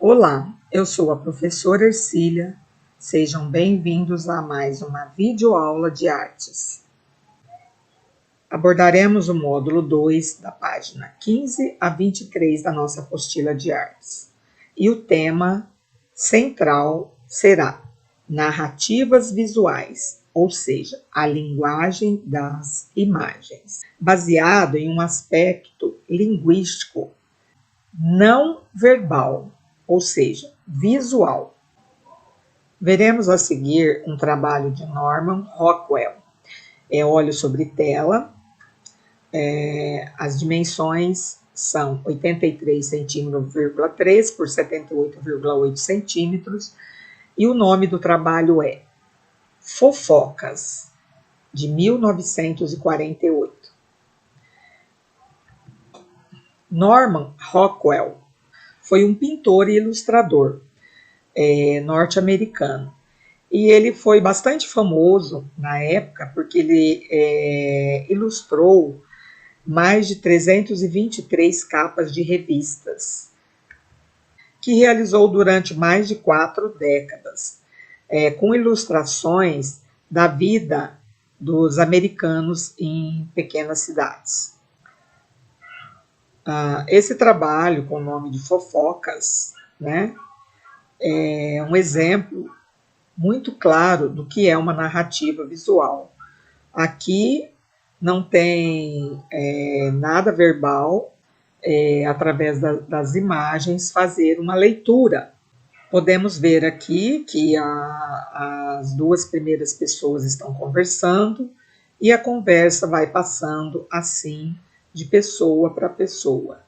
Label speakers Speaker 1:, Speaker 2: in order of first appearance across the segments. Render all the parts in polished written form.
Speaker 1: Olá, eu sou a professora Ercília. Sejam bem-vindos a mais uma videoaula de artes. Abordaremos o módulo 2 da página 15 a 23 da nossa apostila de artes. E o tema central será narrativas visuais, ou seja, a linguagem das imagens, baseado em um aspecto linguístico não verbal, ou seja, visual. Veremos a seguir um trabalho de Norman Rockwell. É óleo sobre tela. As dimensões são 83 centímetros,3 por 78,8 centímetros. E o nome do trabalho é Fofocas, de 1948. Norman Rockwell foi um pintor e ilustrador norte-americano. E ele foi bastante famoso na época porque ele ilustrou mais de 323 capas de revistas, que realizou durante mais de 4 décadas, com ilustrações da vida dos americanos em pequenas cidades. Esse trabalho, com o nome de Fofocas, né, é um exemplo muito claro do que é uma narrativa visual. Aqui não tem nada verbal, através das imagens, fazer uma leitura. Podemos ver aqui que as duas primeiras pessoas estão conversando e a conversa vai passando assim de pessoa para pessoa.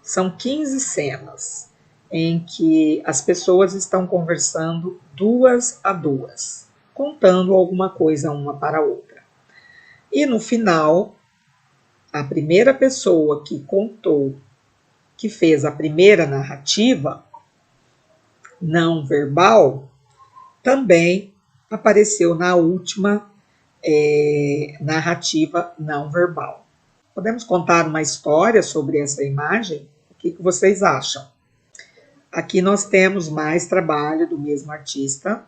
Speaker 1: São 15 cenas em que as pessoas estão conversando duas a duas, contando alguma coisa uma para a outra. E no final, a primeira pessoa que contou, que fez a primeira narrativa não verbal, também apareceu na última narrativa não verbal. Podemos contar uma história sobre essa imagem? O que vocês acham? Aqui nós temos mais trabalho do mesmo artista.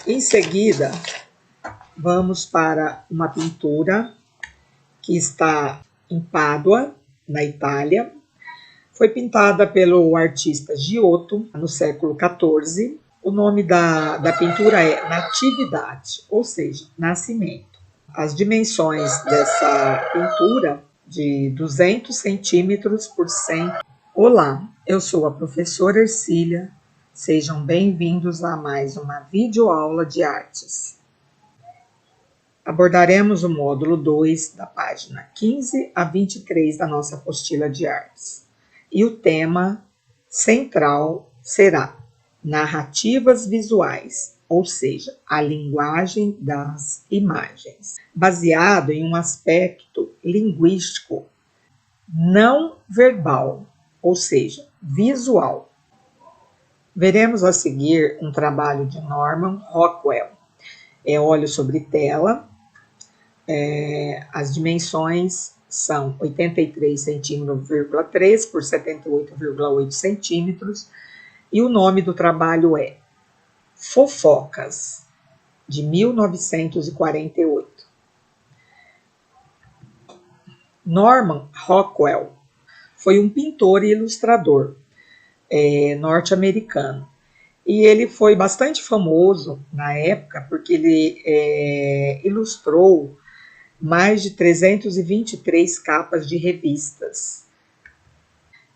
Speaker 1: Em seguida, vamos para uma pintura que está em Pádua, na Itália. Foi pintada pelo artista Giotto no século XIV. O nome da pintura é Natividade, ou seja, nascimento. As dimensões dessa pintura de 200 centímetros por 100. Olá, eu sou a professora Ercília. Sejam bem-vindos a mais uma videoaula de artes. Abordaremos o módulo 2 da página 15 a 23 da nossa apostila de artes. E o tema central será narrativas visuais, ou seja, a linguagem das imagens, baseado em um aspecto linguístico não verbal, ou seja, visual. Veremos a seguir um trabalho de Norman Rockwell. É óleo sobre tela. As dimensões são 83 centímetros,3 por 78,8 centímetros. E o nome do trabalho é Fofocas, de 1948. Norman Rockwell foi um pintor e ilustrador norte-americano. E ele foi bastante famoso na época porque ele ilustrou mais de 323 capas de revistas,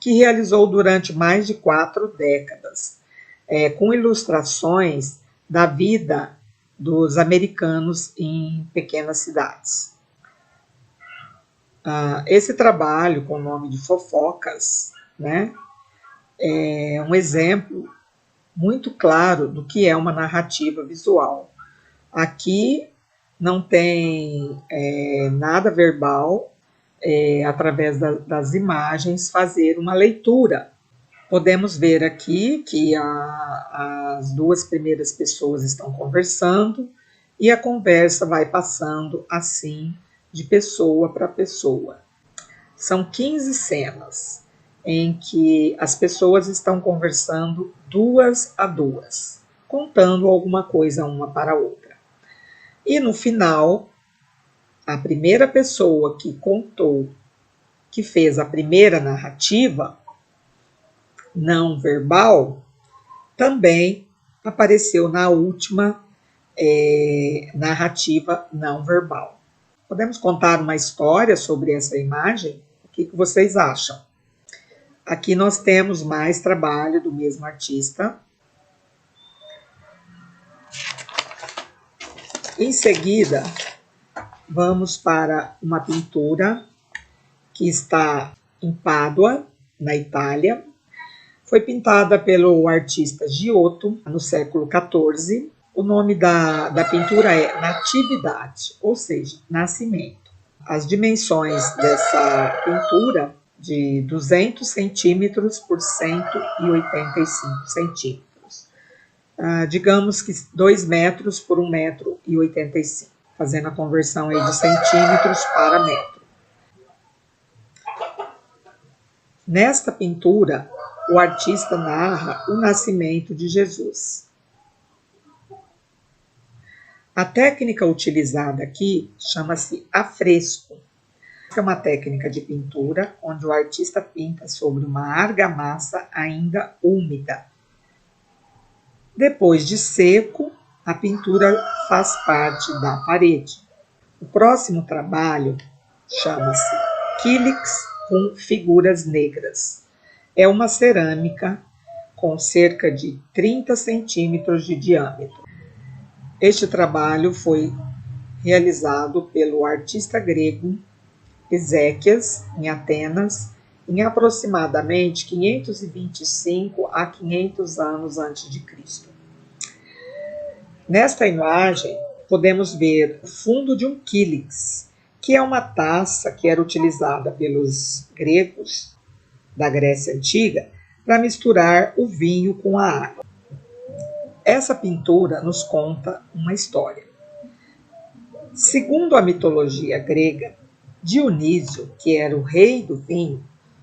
Speaker 1: que realizou durante mais de 4 décadas, com ilustrações da vida dos americanos em pequenas cidades. Esse trabalho, com o nome de Fofocas, né, é um exemplo muito claro do que é uma narrativa visual. Aqui não tem nada verbal, através das imagens, fazer uma leitura. Podemos ver aqui que as duas primeiras pessoas estão conversando e a conversa vai passando assim de pessoa para pessoa. São 15 cenas em que as pessoas estão conversando duas a duas, contando alguma coisa uma para a outra. E no final, a primeira pessoa que contou, que fez a primeira narrativa não verbal, também apareceu na última narrativa não verbal. Podemos contar uma história sobre essa imagem? O que vocês acham? Aqui nós temos mais trabalho do mesmo artista. Em seguida, vamos para uma pintura que está em Pádua, na Itália. Foi pintada pelo artista Giotto no século XIV. O nome da pintura é Natividade, ou seja, nascimento. As dimensões dessa pintura de 200 centímetros por 185 centímetros. Digamos que 2 metros por 1,85 m, fazendo a conversão aí de centímetros para metro. Nesta pintura, o artista narra o nascimento de Jesus. A técnica utilizada aqui chama-se afresco. É uma técnica de pintura onde o artista pinta sobre uma argamassa ainda úmida. Depois de seco, a pintura faz parte da parede. O próximo trabalho chama-se Kílix com figuras negras. É uma cerâmica com cerca de 30 centímetros de diâmetro. Este trabalho foi realizado pelo artista grego Ezequias, em Atenas, em aproximadamente 525 a 500 anos antes de Cristo. Nesta imagem, podemos ver o fundo de um kílix, que é uma taça que era utilizada pelos gregos da Grécia Antiga para misturar o vinho com a água. Essa pintura nos conta uma história. Segundo a mitologia grega, Dionísio, que era o rei do vinho,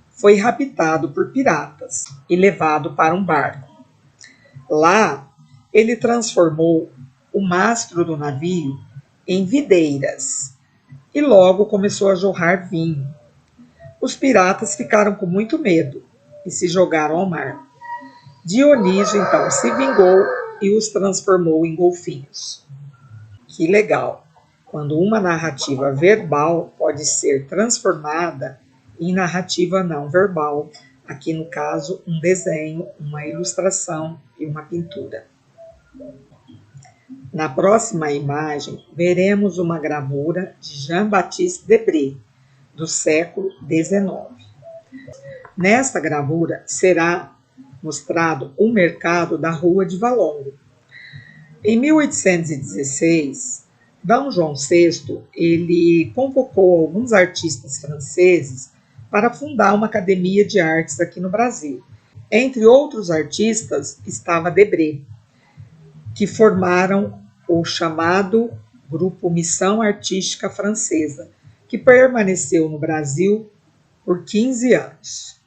Speaker 1: foi raptado por piratas e levado para um barco. Lá, ele transformou o mastro do navio em videiras e logo começou a jorrar vinho. Os piratas ficaram com muito medo e se jogaram ao mar. Dionísio então se vingou e os transformou em golfinhos. Que legal! Quando uma narrativa verbal pode ser transformada em narrativa não verbal, aqui no caso um desenho, uma ilustração e uma pintura. Na próxima imagem, veremos uma gravura de Jean-Baptiste Debré, do século XIX. Nesta gravura será mostrado o mercado da Rua de Valongo. Em 1816, D. João VI ele convocou alguns artistas franceses para fundar uma academia de artes aqui no Brasil. Entre outros artistas estava Debré, que formaram o chamado Grupo Missão Artística Francesa, que permaneceu no Brasil por 15 anos.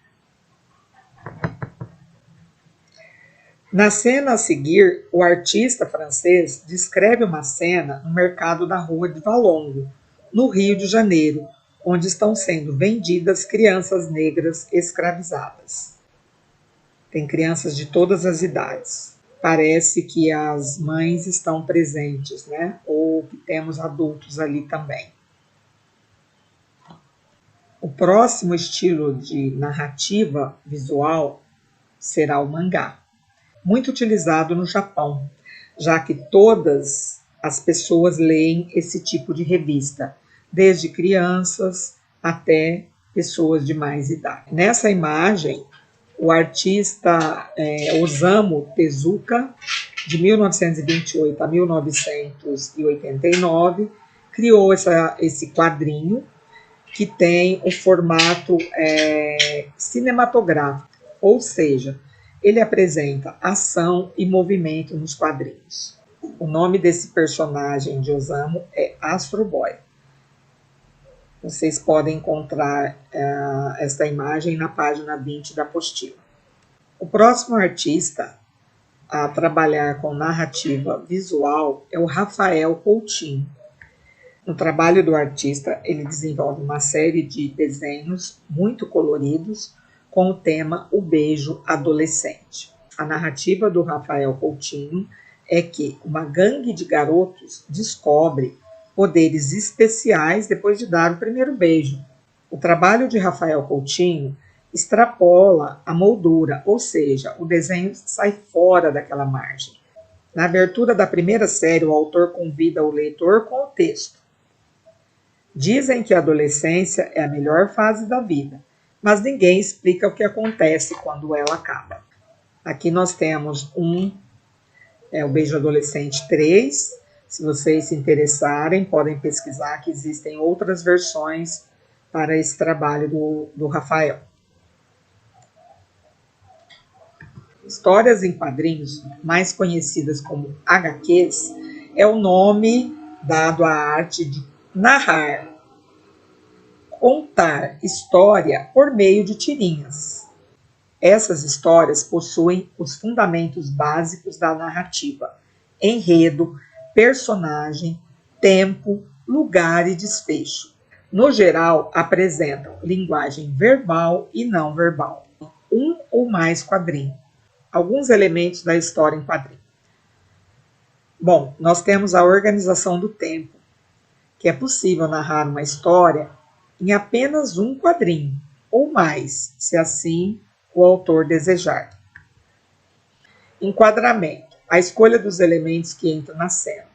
Speaker 1: Na cena a seguir, o artista francês descreve uma cena no mercado da Rua de Valongo, no Rio de Janeiro, onde estão sendo vendidas crianças negras escravizadas. Tem crianças de todas as idades. Parece que as mães estão presentes, né? Ou que temos adultos ali também. O próximo estilo de narrativa visual será o mangá, muito utilizado no Japão, já que todas as pessoas leem esse tipo de revista, desde crianças até pessoas de mais idade. Nessa imagem, o artista Osamu Tezuka, de 1928 a 1989, criou esse quadrinho que tem o formato cinematográfico, ou seja, ele apresenta ação e movimento nos quadrinhos. O nome desse personagem de Osamu é Astro Boy. Vocês podem encontrar esta imagem na página 20 da apostila. O próximo artista a trabalhar com narrativa visual é o Rafael Coutinho. No trabalho do artista, ele desenvolve uma série de desenhos muito coloridos com o tema O Beijo Adolescente. A narrativa do Rafael Coutinho é que uma gangue de garotos descobre poderes especiais depois de dar o primeiro beijo. O trabalho de Rafael Coutinho extrapola a moldura, ou seja, o desenho sai fora daquela margem. Na abertura da primeira série, o autor convida o leitor com o texto. Dizem que a adolescência é a melhor fase da vida, mas ninguém explica o que acontece quando ela acaba. Aqui nós temos o Beijo Adolescente 3. Se vocês se interessarem, podem pesquisar que existem outras versões para esse trabalho do Rafael. Histórias em quadrinhos, mais conhecidas como HQs, é o nome dado à arte de narrar, contar história por meio de tirinhas. Essas histórias possuem os fundamentos básicos da narrativa: enredo, personagem, tempo, lugar e desfecho. No geral, apresentam linguagem verbal e não verbal, um ou mais quadrinhos. Alguns elementos da história em quadrinho. Bom, nós temos a organização do tempo, que é possível narrar uma história em apenas um quadrinho, ou mais, se assim o autor desejar. Enquadramento, a escolha dos elementos que entram na cena.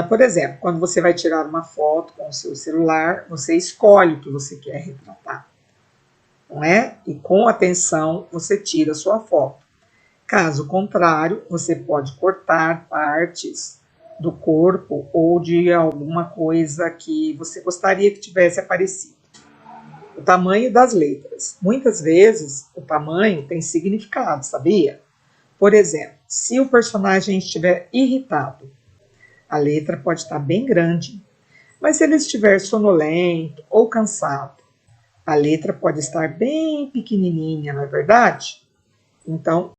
Speaker 1: Por exemplo, quando você vai tirar uma foto com o seu celular, você escolhe o que você quer retratar, não é? E com atenção você tira a sua foto. Caso contrário, você pode cortar partes do corpo ou de alguma coisa que você gostaria que tivesse aparecido. O tamanho das letras. Muitas vezes o tamanho tem significado, sabia? Por exemplo, se o personagem estiver irritado, a letra pode estar bem grande, mas se ele estiver sonolento ou cansado, a letra pode estar bem pequenininha, não é verdade? Então,